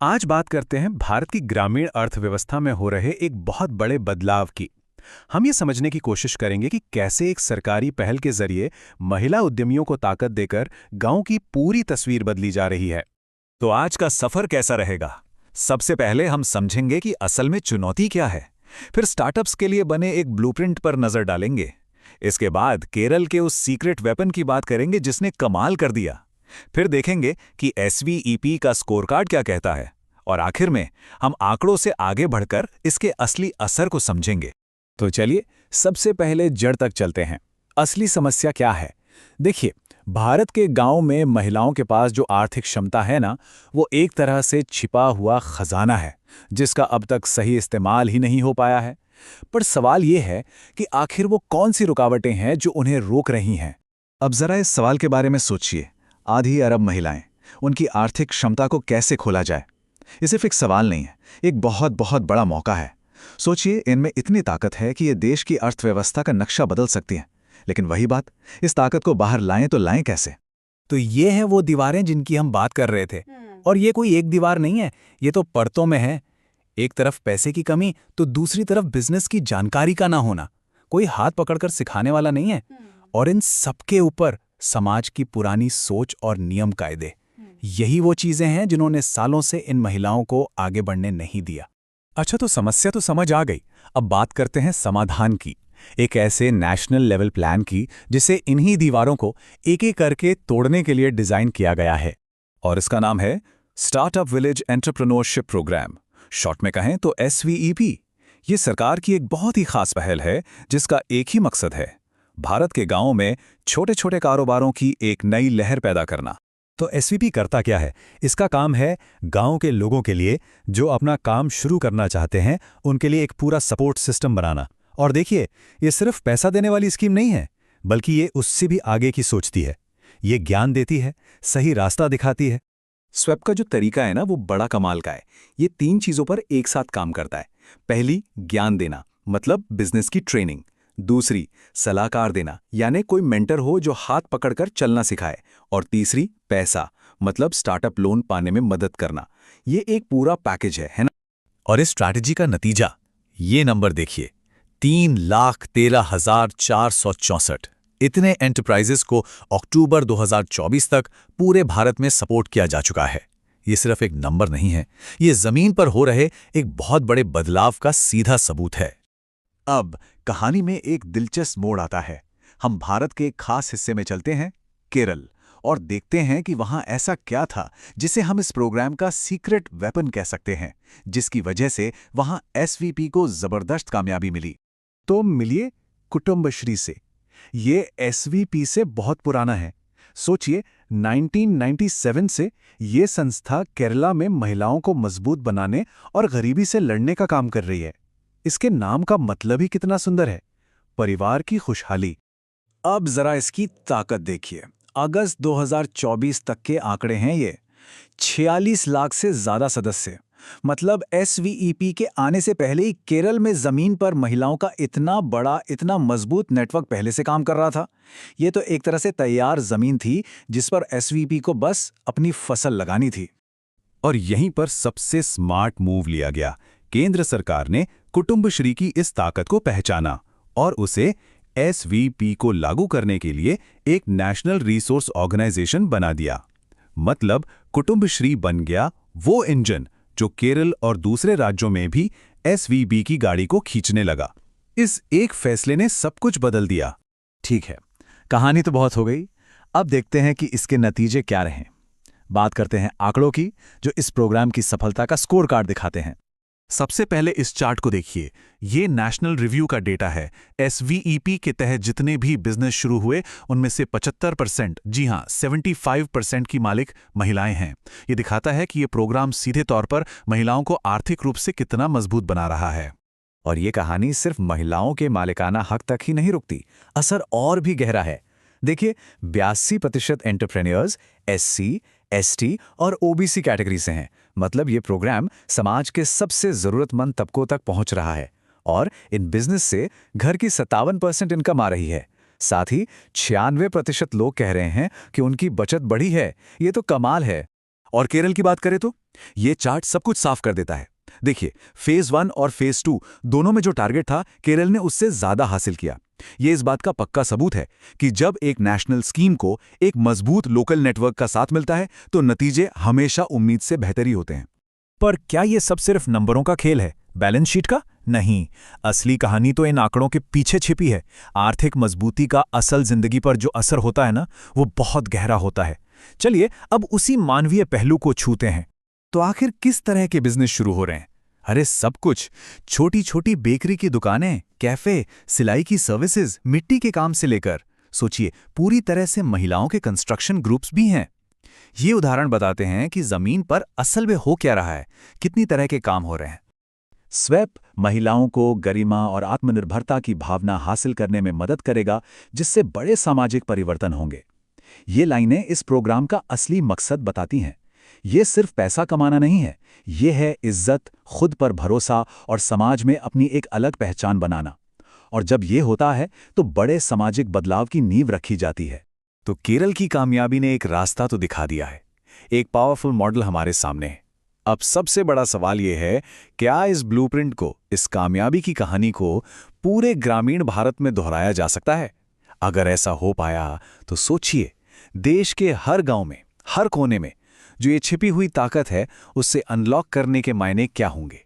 आज बात करते हैं भारत की ग्रामीण अर्थव्यवस्था में हो रहे एक बहुत बड़े बदलाव की। हम ये समझने की कोशिश करेंगे कि कैसे एक सरकारी पहल के जरिए महिला उद्यमियों को ताकत देकर गांव की पूरी तस्वीर बदली जा रही है। तो आज का सफर कैसा रहेगा? सबसे पहले हम समझेंगे कि असल में चुनौती क्या है। फिर स्टार्टअप्स के लिए बने एक ब्लूप्रिंट पर नजर डालेंगे। इसके बाद केरल के उस सीक्रेट वेपन की बात करेंगे जिसने कमाल कर दिया। फिर देखेंगे कि एसवीईपी का स्कोरकार्ड क्या कहता है। और आखिर में हम आंकड़ों से आगे बढ़कर इसके असली असर को समझेंगे। तो चलिए सबसे पहले जड़ तक चलते हैं। असली समस्या क्या है? देखिए, भारत के गांव में महिलाओं के पास जो आर्थिक क्षमता है ना, वो एक तरह से छिपा हुआ खजाना है जिसका अब तक सही इस्तेमाल ही नहीं हो पाया है। पर सवाल ये है कि आखिर वो कौन सी रुकावटें हैं जो उन्हें रोक रही हैं? अब जरा इस सवाल के बारे में सोचिए। आधी अरब महिलाएं, उनकी आर्थिक क्षमता को कैसे खोला जाए? ये सिर्फ एक सवाल नहीं है, एक बहुत बहुत बड़ा मौका है। सोचिए, इनमें इतनी ताकत है कि ये देश की अर्थव्यवस्था का नक्शा बदल सकती है। लेकिन वही बात, इस ताकत को बाहर लाएं तो लाएं कैसे? तो ये हैं वो दीवारें जिनकी हम बात कर रहे थे। और ये कोई एक दीवार नहीं है, ये तो परतों में है। एक तरफ पैसे की कमी तो दूसरी तरफ बिजनेस की जानकारी का ना होना। कोई हाथ पकड़कर सिखाने वाला नहीं है। और इन सबके ऊपर समाज की पुरानी सोच और नियम कायदे, यही वो चीजें हैं जिन्होंने सालों से इन महिलाओं को आगे बढ़ने नहीं दिया। अच्छा, तो समस्या तो समझ आ गई। अब बात करते हैं समाधान की। एक ऐसे नेशनल लेवल प्लान की जिसे इन्हीं दीवारों को एक एक करके तोड़ने के लिए डिजाइन किया गया है। और इसका नाम है startup village entrepreneurship programme. Short में कहें तो SVEP। ये सरकार की एक बहुत ही खास पहल है जिसका एक ही मकसद है, भारत के गांवों में छोटे छोटे कारोबारों की एक नई लहर पैदा करना। तो SVP करता क्या है? इसका काम है गांव के लोगों के लिए जो अपना काम शुरू करना चाहते हैं, उनके लिए एक पूरा सपोर्ट सिस्टम बनाना। और देखिए, ये सिर्फ पैसा देने वाली स्कीम नहीं है, बल्कि ये उससे भी आगे की सोचती है। ये ज्ञान देती है, सही रास्ता दिखाती है। स्वेप का जो तरीका है ना, वो बड़ा कमाल का है। ये 3 चीजों पर एक साथ काम करता है। पहली, ज्ञान देना, मतलब बिजनेस की ट्रेनिंग। दूसरी, सलाहकार देना, यानी कोई मेंटर हो जो हाथ पकड़कर चलना सिखाए। और तीसरी, पैसा, मतलब स्टार्टअप लोन पाने में मदद करना। ये एक पूरा पैकेज है ना? और इस स्ट्रैटेजी का नतीजा, ये नंबर देखिए, 3,13,464। इतने एंटरप्राइजेस को अक्टूबर 2024 तक पूरे भारत में सपोर्ट किया जा चुका है। ये सिर्फ एक नंबर नहीं है, ये जमीन पर हो रहे एक बहुत बड़े बदलाव का सीधा सबूत है। अब कहानी में एक दिलचस्प मोड़ आता है। हम भारत के एक खास हिस्से में चलते हैं, केरल, और देखते हैं कि वहां ऐसा क्या था जिसे हम इस प्रोग्राम का सीक्रेट वेपन कह सकते हैं, जिसकी वजह से वहां SVP को जबरदस्त कामयाबी मिली। तो मिलिए कुटुंबश्री से। ये SVP से बहुत पुराना है। सोचिए, 1997 से ये संस्था केरला में महिलाओं को मजबूत बनाने और गरीबी से लड़ने का काम कर रही है। इसके नाम का मतलब ही कितना सुंदर है, परिवार की खुशहाली। अब जरा इसकी ताकत देखिए। अगस्त 2024 तक के आंकड़े हैं ये। 46 लाख से ज्यादा सदस्य। मतलब SVEP के आने से पहले ही केरल में जमीन पर महिलाओं का इतना बड़ा, इतना मजबूत नेटवर्क पहले से काम कर रहा था। ये तो एक तरह से तैयार जमीन थी जिस पर SVP को बस अपनी फसल लगानी थी। और यहीं पर सबसे स्मार्ट मूव लिया गया। केंद्र सरकार ने कुटुंबश्री की इस ताकत को पहचाना और उसे SVP को लागू करने के लिए एक नेशनल रिसोर्स ऑर्गेनाइजेशन बना दिया। मतलब कुटुंबश्री बन गया वो इंजन जो केरल और दूसरे राज्यों में भी SVP की गाड़ी को खींचने लगा। इस एक फैसले ने सब कुछ बदल दिया। ठीक है, कहानी तो बहुत हो गई। अब देखते हैं कि इसके नतीजे क्या रहे। बात करते हैं आंकड़ों की, जो इस प्रोग्राम की सफलता का स्कोर कार्ड दिखाते हैं। सबसे पहले इस चार्ट को देखिए। ये नेशनल रिव्यू का डेटा है। SVEP के तहत जितने भी बिजनेस शुरू हुए, उनमें से 75%, जी हां 75% की मालिक महिलाएं हैं। ये दिखाता है कि ये प्रोग्राम सीधे तौर पर महिलाओं को आर्थिक रूप से कितना मजबूत बना रहा है। और ये कहानी सिर्फ महिलाओं के मालिकाना हक तक ही नहीं रुकती, असर और भी गहरा है। देखिए, 82% एंटरप्रेन्योर्स SC, ST और OBC कैटेगरी से हैं। मतलब ये प्रोग्राम समाज के सबसे जरूरतमंद तबकों तक पहुंच रहा है। और इन बिजनेस से घर की 57% इनकम आ रही है। साथ ही 96% लोग कह रहे हैं कि उनकी बचत बढ़ी है। ये तो कमाल है। और केरल की बात करें तो ये चार्ट सब कुछ साफ कर देता है। देखिए, फेज 1 और फेज 2 दोनों में जो टारगेट था, केरल ने उससे ज्यादा हासिल किया। ये इस बात का पक्का सबूत है कि जब एक नेशनल स्कीम को एक मजबूत लोकल नेटवर्क का साथ मिलता है तो नतीजे हमेशा उम्मीद से बेहतर ही होते हैं। पर क्या ये सब सिर्फ नंबरों का खेल है, बैलेंस शीट का? नहीं, असली कहानी तो इन आंकड़ों के पीछे छिपी है। आर्थिक मजबूती का असल जिंदगी पर जो असर होता है ना, वो बहुत गहरा होता है। चलिए अब उसी मानवीय पहलू को छूते हैं। तो आखिर किस तरह के बिजनेस शुरू हो रहे हैं? अरे सब कुछ, छोटी छोटी बेकरी की दुकानें, कैफे, सिलाई की सर्विसेज, मिट्टी के काम से लेकर सोचिए पूरी तरह से महिलाओं के कंस्ट्रक्शन ग्रुप्स भी हैं। ये उदाहरण बताते हैं कि जमीन पर असल में हो क्या रहा है, कितनी तरह के काम हो रहे हैं। स्वैप महिलाओं को गरिमा और आत्मनिर्भरता की भावना हासिल करने में मदद करेगा, जिससे बड़े सामाजिक परिवर्तन होंगे। ये लाइनें इस प्रोग्राम का असली मकसद बताती हैं। ये सिर्फ पैसा कमाना नहीं है, ये है इज्जत, खुद पर भरोसा और समाज में अपनी एक अलग पहचान बनाना। और जब ये होता है तो बड़े सामाजिक बदलाव की नींव रखी जाती है। तो केरल की कामयाबी ने एक रास्ता तो दिखा दिया है, एक पावरफुल मॉडल हमारे सामने है। अब सबसे बड़ा सवाल यह है, क्या इस ब्लूप्रिंट को, इस कामयाबी की कहानी को पूरे ग्रामीण भारत में दोहराया जा सकता है? अगर ऐसा हो पाया तो सोचिए, देश के हर गांव में, हर कोने में जो ये छिपी हुई ताकत है, उससे अनलॉक करने के मायने क्या होंगे।